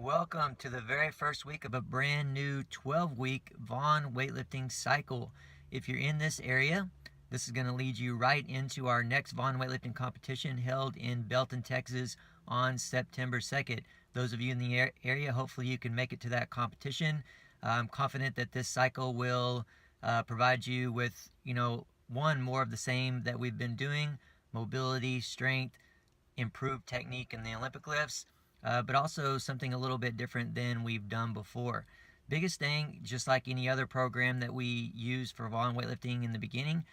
welcome to the very first week of a brand new 12-week Vaughn weightlifting cycle. If you're in this area, this is going to lead you right into our next Vaughn weightlifting competition held in Belton, Texas on September 2nd. Those of you in the area, hopefully you can make it to that competition. I'm confident that this cycle will provide you with, one, more of the same that we've been doing: mobility, strength, improved technique in the Olympic lifts, but also something a little bit different than we've done before. Biggest thing, just like any other program that we use for Vaughn weightlifting in the beginning,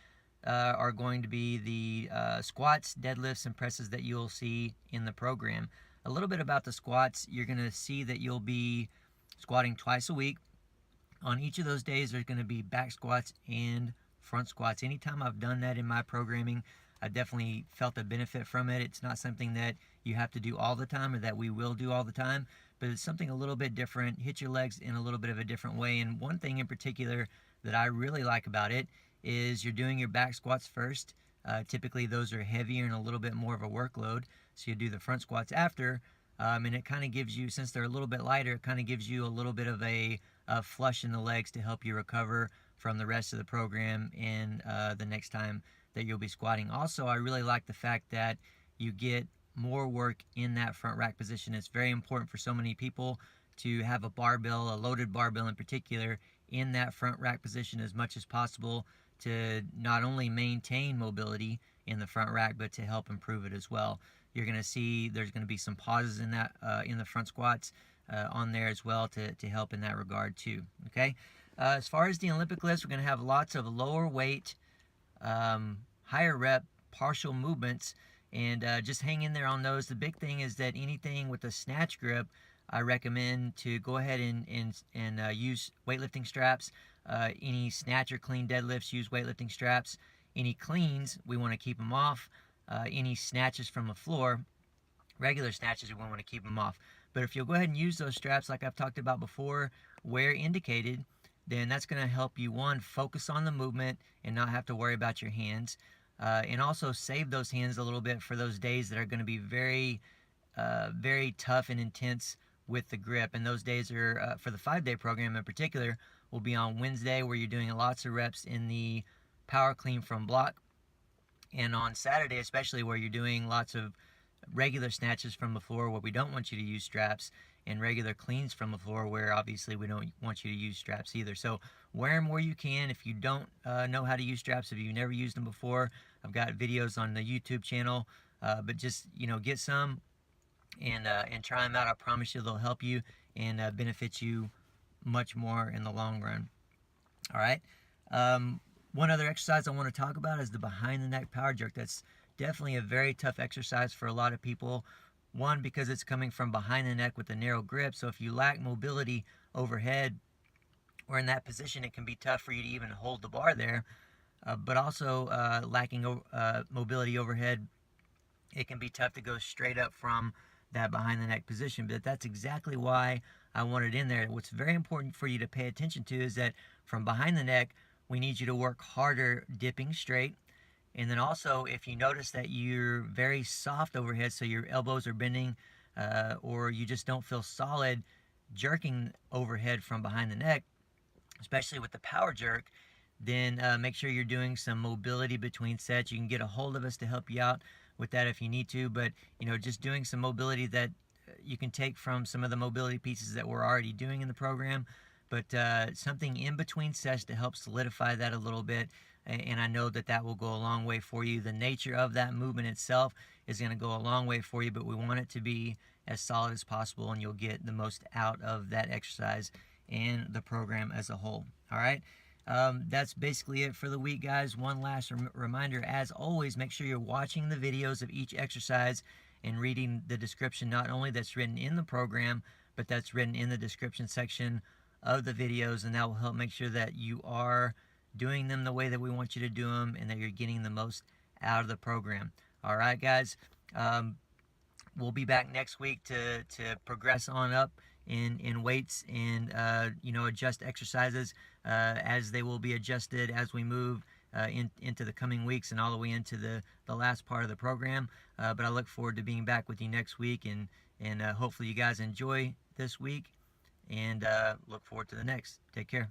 are going to be the squats, deadlifts, and presses that you'll see in the program. A little bit about the squats: you're going to see that you'll be squatting twice a week. On each of those days, there's going to be back squats and front squats. Anytime I've done that in my programming, I definitely felt a benefit from it. It's not something that you have to do all the time or that we will do all the time, but it's something a little bit different. Hit your legs in a little bit of a different way. And one thing in particular that I really like about it is you're doing your back squats first. Typically those are heavier and a little bit more of a workload, so you do the front squats after. And it kind of gives you, since they're a little bit lighter, it kind of gives you a little bit of a flush in the legs to help you recover from the rest of the program and the next time that you'll be squatting. Also, I really like the fact that you get more work in that front rack position. It's very important for so many people to have a barbell, a loaded barbell in particular, in that front rack position as much as possible, to not only maintain mobility in the front rack, but to help improve it as well. You're going to see there's going to be some pauses in that in the front squats on there as well to help in that regard too. Okay, as far as the Olympic lifts, we're going to have lots of lower weight, higher rep partial movements, and just hang in there on those. The big thing is that anything with a snatch grip, I recommend to go ahead and use weightlifting straps. Any snatch or clean deadlifts, use weightlifting straps. Any cleans, we want to keep them off. Any snatches from the floor, regular snatches, we want to keep them off. But if you'll go ahead and use those straps like I've talked about before, where indicated, then that's going to help you, one, focus on the movement and not have to worry about your hands, and also save those hands a little bit for those days that are going to be very, very tough and intense with the grip. And those days are, for the 5-day program in particular, will be on Wednesday, where you're doing lots of reps in the power clean from block, and on Saturday especially, where you're doing lots of regular snatches from the floor, where we don't want you to use straps, and regular cleans from the floor, where obviously we don't want you to use straps either. So wear them where you can. If you don't know how to use straps, if you've never used them before, I've got videos on the YouTube channel, but just get some and try them out. I promise you they'll help you and benefit you much more in the long run. All right. One other exercise I want to talk about is the behind the neck power jerk. That's definitely a very tough exercise for a lot of people. One, because it's coming from behind the neck with a narrow grip. So if you lack mobility overhead or in that position, it can be tough for you to even hold the bar there. But also lacking mobility overhead, it can be tough to go straight up from that behind the neck position. But that's exactly why I want it in there. What's very important for you to pay attention to is that from behind the neck, we need you to work harder dipping straight. And then also, if you notice that you're very soft overhead, so your elbows are bending, or you just don't feel solid jerking overhead from behind the neck, especially with the power jerk, then make sure you're doing some mobility between sets. You can get a hold of us to help you out with that if you need to, but just doing some mobility that you can take from some of the mobility pieces that we're already doing in the program, but something in between sets to help solidify that a little bit. And I know that will go a long way for you. The nature of that movement itself is going to go a long way for you, but we want it to be as solid as possible, and you'll get the most out of that exercise and the program as a whole. All right. That's basically it for the week, guys. One last reminder, as always, make sure you're watching the videos of each exercise and reading the description, not only that's written in the program, but that's written in the description section of the videos, and that will help make sure that you are doing them the way that we want you to do them and that you're getting the most out of the program. All right, guys. We'll be back next week to progress on up in weights and adjust exercises as they will be adjusted as we move into the coming weeks and all the way into the last part of the program. But I look forward to being back with you next week, and hopefully you guys enjoy this week, and look forward to the next. Take care.